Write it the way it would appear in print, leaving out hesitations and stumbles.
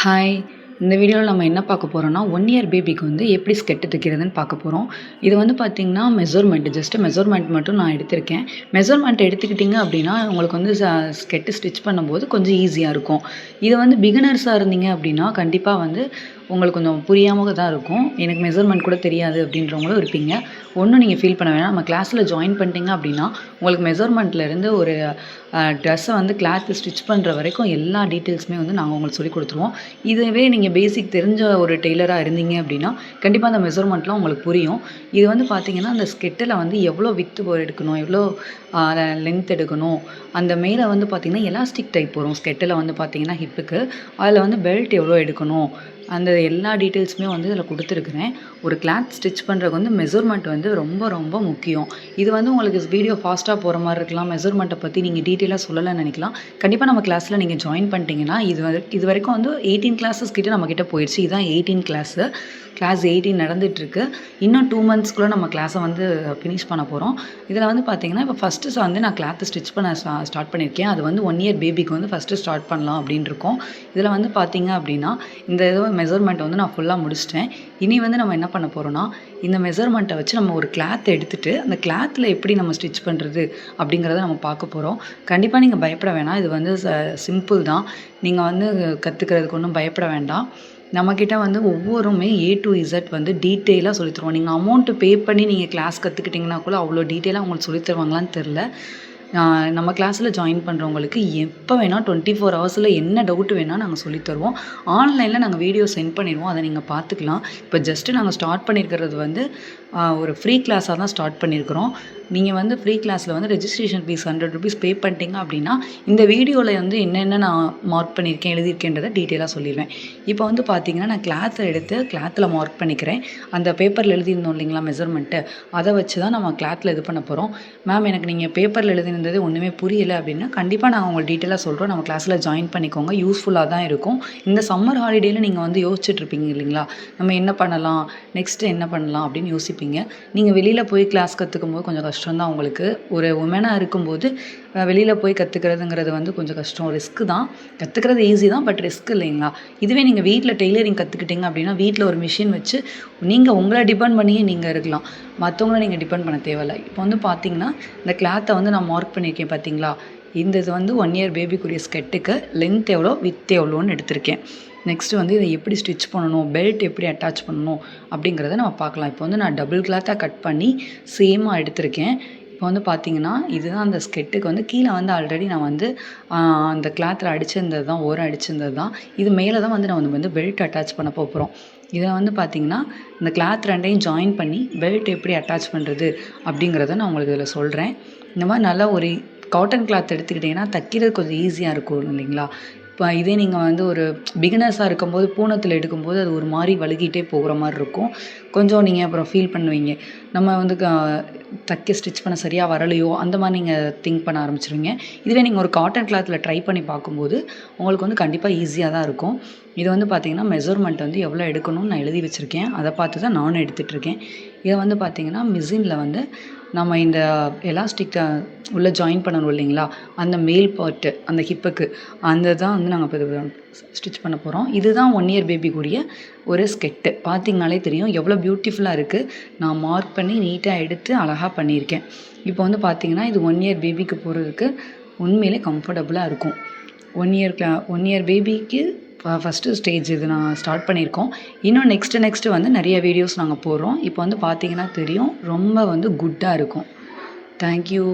Hi! இந்த வீடியோவில் நம்ம என்ன பார்க்க போறோம்னா, 1 இயர் பேபிக்கு வந்து எப்படி ஸ்கெட் தைக்கிறதுன்னு பார்க்க போறோம். இது வந்து பார்த்தீங்கன்னா, ஜஸ்ட் மெஷர்மெண்ட் மட்டும் நான் எடுத்திருக்கேன். மெஷர்மெண்ட் எடுத்துக்கிட்டீங்க அப்படின்னா, உங்களுக்கு வந்து ஸ்கெட் ஸ்டிச் பண்ணும்போது கொஞ்சம் ஈஸியா இருக்கும். இது வந்து பிகினர்ஸா இருந்தீங்க அப்படின்னா, கண்டிப்பா வந்து உங்களுக்கு கொஞ்சம் புரியாம தான் இருக்கும். எனக்கு மெஷர்மெண்ட் கூட தெரியாது அப்படின்றவங்களும் இருப்பீங்க. ஒண்ணும் நீங்க ஃபீல் பண்ண வேணாம். நம்ம கிளாஸ்ல ஜாயின் பண்ணிட்டீங்க அப்படின்னா, உங்களுக்கு மெஷர்மெண்ட்லேருந்து ஒரு ட்ரெஸ்ஸை வந்து கிளாத் ஸ்டிச் பண்ணுற வரைக்கும் எல்லா டீட்டெயில்ஸுமே வந்து நாங்கள் உங்களுக்கு சொல்லிக் கொடுத்துருவோம். இதுவே நீங்கள் பேசிக் தெரிஞ்ச ஒரு டெய்லராக இருந்தீங்க அப்படின்னா கண்டிப்பாக அந்த மெஷர்மெண்ட்லாம் உங்களுக்கு புரியும். இது வந்து பார்த்தீங்கன்னா அந்த ஸ்கெட்டில் வந்து எவ்வளோ வித்து எடுக்கணும், எவ்வளோ லென்த் எடுக்கணும், அந்த மேலே வந்து பார்த்தீங்கன்னா எலாஸ்டிக் டைப் வரும் ஸ்கெட்டில் வந்து பார்த்தீங்கன்னா ஹிப்புக்கு, அதில் வந்து பெல்ட் எவ்வளோ எடுக்கணும், அந்த எல்லா டீட்டெயில்ஸுமே வந்து இதில் கொடுத்துருக்குறேன். ஒரு கிளாத் ஸ்டிச் பண்ணுறதுக்கு வந்து மெஷர்மெண்ட் வந்து ரொம்ப ரொம்ப முக்கியம். இது வந்து உங்களுக்கு வீடியோ ஃபாஸ்ட்டாக போகிற மாதிரி இருக்கலாம். மெஷர்மெண்ட்டை பற்றி நீங்கள் டீட்டெயிலாக சொல்லலைன்னு நினைக்கலாம். கண்டிப்பாக நம்ம கிளாஸில் நீங்கள் ஜாயின் பண்ணிட்டீங்கன்னா இது வரைக்கும் வந்து 18 கிளாஸஸ் கிட்ட நம்மக்கிட்ட போயிடுச்சு. இதுதான் 18 கிளாஸு. கிளாஸ் 18 நடந்துகிட்ருக்கு. இன்னும் 2 மந்த்ஸ்க்குள்ளே நம்ம கிளாஸை வந்து ஃபினிஷ் பண்ண போகிறோம். இதில் வந்து பார்த்தீங்கன்னா இப்போ ஃபஸ்ட்டு வந்து நான் கிளாத்தை ஸ்டிச் பண்ண ஸ்டார்ட் பண்ணியிருக்கேன். அது வந்து 1 இயர் பேபிக்கு வந்து ஃபஸ்ட்டு ஸ்டார்ட் பண்ணலாம் அப்படின்னு இருக்கோம். இதில் வந்து பார்த்தீங்க அப்படின்னா இந்த மெஷர்மெண்ட் வந்து நான் ஃபுல்லாக முடிச்சிட்டேன். இனி வந்து நம்ம என்ன பண்ண போகிறோம்னா, இந்த மெஷர்மெண்ட்டை வச்சு நம்ம ஒரு கிளாத்தை எடுத்துகிட்டு அந்த கிளாத்தில் எப்படி நம்ம ஸ்டிச் பண்ணுறது அப்படிங்கிறத நம்ம பார்க்க போகிறோம். கண்டிப்பாக நீங்கள் பயப்பட வேணாம். இது வந்து சிம்பிள் தான். நீங்கள் வந்து கற்றுக்கிறதுக்கு ஒன்றும் பயப்பட வேண்டாம். நம்மக்கிட்ட வந்து ஒவ்வொருமே A to Z வந்து டீட்டெயிலாக சொல்லித் தருவோம். நீங்கள் அமௌண்ட்டு பே பண்ணி நீங்கள் கிளாஸ் கற்றுக்கிட்டிங்கன்னா கூட அவ்வளோ டீட்டெயிலாக உங்களுக்கு சொல்லித் தருவாங்களான்னு தெரில. நம்ம கிளாஸில் ஜாயின் பண்ணுறவங்களுக்கு எப்போ வேணால் 24 ஹவர்ஸில் என்ன டவுட் வேணால் நாங்கள் சொல்லித் தருவோம். ஆன்லைனில் நாங்கள் வீடியோ சென்ட் பண்ணிடுவோம். அதை நீங்கள் பார்த்துக்கலாம். இப்போ ஜஸ்ட்டு நாங்கள் ஸ்டார்ட் பண்ணியிருக்கிறது வந்து ஒரு ஃப்ரீ கிளாஸாக தான் ஸ்டார்ட் பண்ணியிருக்கிறோம். நீங்கள் வந்து ஃப்ரீ கிளாஸில் வந்து ரெஜிஸ்ட்ரேஷன் ஃபீஸ் ₹100 பே பண்ணிட்டீங்க அப்படின்னா இந்த வீடியோவில் வந்து என்னென்ன நான் மார்க் பண்ணியிருக்கேன் எழுதியிருக்கேன்றதை டீட்டெயிலாக சொல்லிடுவேன். இப்போ வந்து பார்த்தீங்கன்னா நான் கிளாத்தை எடுத்து கிளாத்தில் மார்க் பண்ணிக்கிறேன். அந்த பேப்பரில் எழுதியிருந்தோம் இல்லைங்களா மெஷர்மெண்ட்டு, அதை வச்சு தான் நம்ம கிளாத்தில் இது பண்ண போகிறோம். மேம் எனக்கு நீங்கள் பேப்பரில் எழுதினது ஒன்றுமே புரியலை அப்படின்னா கண்டிப்பாக நாங்கள் உங்களுக்கு டீட்டெயிலாக சொல்கிறோம். நம்ம கிளாஸில் ஜாயின் பண்ணிக்கோங்க. யூஸ்ஃபுல்லாக தான் இருக்கும். இந்த சம்மர் ஹாலிடேயில் நீங்கள் வந்து யோசிச்சுட்ருப்பீங்க இல்லைங்களா, நம்ம என்ன பண்ணலாம், நெக்ஸ்ட்டு என்ன பண்ணலாம் அப்படின்னு யோசிப்பீங்க. நீங்கள் வெளியில் போய் கிளாஸ் கற்றுக்கும் போது கொஞ்சம் கஷ்டம்தான் உங்களுக்கு. ஒரு உமனாக இருக்கும்போது வெளியில் போய் கற்றுக்கிறதுங்கிறது வந்து கொஞ்சம் கஷ்டம், ரிஸ்க்கு தான். கற்றுக்கிறது ஈஸி தான், பட் ரிஸ்க் இல்லைங்களா. இதுவே நீங்கள் வீட்டில் டெய்லரிங் கற்றுக்கிட்டீங்க அப்படின்னா வீட்டில் ஒரு மிஷின் வச்சு நீங்கள் உங்களை டிபெண்ட் பண்ணியே நீங்கள் இருக்கலாம். மற்றவங்கள நீங்கள் டிபெண்ட் பண்ண தேவையில்லை. இப்போ வந்து பார்த்தீங்கன்னா இந்த கிளாத்தை வந்து நான் மார்க் பண்ணியிருக்கேன் பார்த்தீங்களா. இந்த இது வந்து 1 இயர் பேபிக்குரிய ஸ்கெட்டுக்கு லென்த் எவ்வளோ, வித் எவ்வளோன்னு எடுத்திருக்கேன். நெக்ஸ்ட்டு வந்து இதை எப்படி ஸ்டிச் பண்ணணும், பெல்ட் எப்படி அட்டாச் பண்ணணும் அப்படிங்கிறத நம்ம பார்க்கலாம். இப்போ வந்து நான் டபுள் கிளாத்தாக கட் பண்ணி சேமாக எடுத்திருக்கேன். இப்போ வந்து பார்த்தீங்கன்னா இதுதான் அந்த ஸ்கெட்டுக்கு வந்து கீழே வந்து ஆல்ரெடி நான் வந்து அந்த கிளாத்தில் அடிச்சிருந்தது தான், ஓரம் அடிச்சிருந்தது தான். இது மேலே தான் வந்து நான் வந்து பெல்ட் அட்டாச் பண்ண போகிறோம். இதை வந்து பார்த்திங்கன்னா இந்த கிளாத் ரெண்டையும் ஜாயின் பண்ணி பெல்ட் எப்படி அட்டாச் பண்ணுறது அப்படிங்கிறத நான் உங்களுக்கு இதில் சொல்கிறேன். இந்த மாதிரி நல்லா ஒரு காட்டன் கிளாத் எடுத்துக்கிட்டிங்கன்னா தைக்கிறது கொஞ்சம் ஈஸியாக இருக்கும் இல்லைங்களா. இப்போ இதே நீங்கள் வந்து ஒரு பிகினர்ஸாக இருக்கும்போது பூனத்தில் எடுக்கும்போது அது ஒரு மாதிரி வழுகிட்டே போகிற மாதிரி இருக்கும். கொஞ்சம் நீங்கள் அப்புறம் ஃபீல் பண்ணுவீங்க, நம்ம வந்து தைக்க ஸ்டிச் பண்ண சரியாக வரலையோ அந்த மாதிரி நீங்கள் திங்க் பண்ண ஆரம்பிச்சிருவீங்க. இதுவே நீங்கள் ஒரு காட்டன் கிளாத்தில் ட்ரை பண்ணி பார்க்கும்போது உங்களுக்கு வந்து கண்டிப்பாக ஈஸியாக தான் இருக்கும். இது வந்து பார்த்திங்கன்னா மெஷர்மெண்ட் வந்து எவ்வளோ எடுக்கணும்னு நான் எழுதி வச்சுருக்கேன். அதை பார்த்து தான் நானும் எடுத்துகிட்ருக்கேன். இதை வந்து பார்த்திங்கன்னா மிஷினில் வந்து நம்ம இந்த எலாஸ்டிக்கை உள்ளே ஜாயின் பண்ணணும் இல்லைங்களா, அந்த மேல் பார்ட்டு அந்த ஹிப்புக்கு அந்த தான் வந்து நாங்கள் இப்போ ஸ்டிச் பண்ண போகிறோம். இதுதான் 1 இயர் பேபிக்குரிய ஒரு ஸ்கெட்டு. பார்த்திங்கனாலே தெரியும் எவ்வளோ பியூட்டிஃபுல்லாக இருக்குது. நான் மார்க் பண்ணி நீட்டாக எடுத்து அழகாக பண்ணியிருக்கேன். இப்போ வந்து பார்த்திங்கன்னா இது 1 இயர் பேபிக்கு போகிறதுக்கு உண்மையிலே கம்ஃபர்டபுளாக இருக்கும். 1 இயர் பேபிக்கு ஃபஸ்ட்டு ஸ்டேஜ் இது நான் ஸ்டார்ட் பண்ணியிருக்கோம். இன்னும் நெக்ஸ்ட்டு வந்து நிறைய வீடியோஸ் நாங்கள் போடுறோம். இப்போ வந்து பார்த்திங்கன்னா தெரியும் ரொம்ப வந்து குட்டாக இருக்கும். தேங்க்யூ.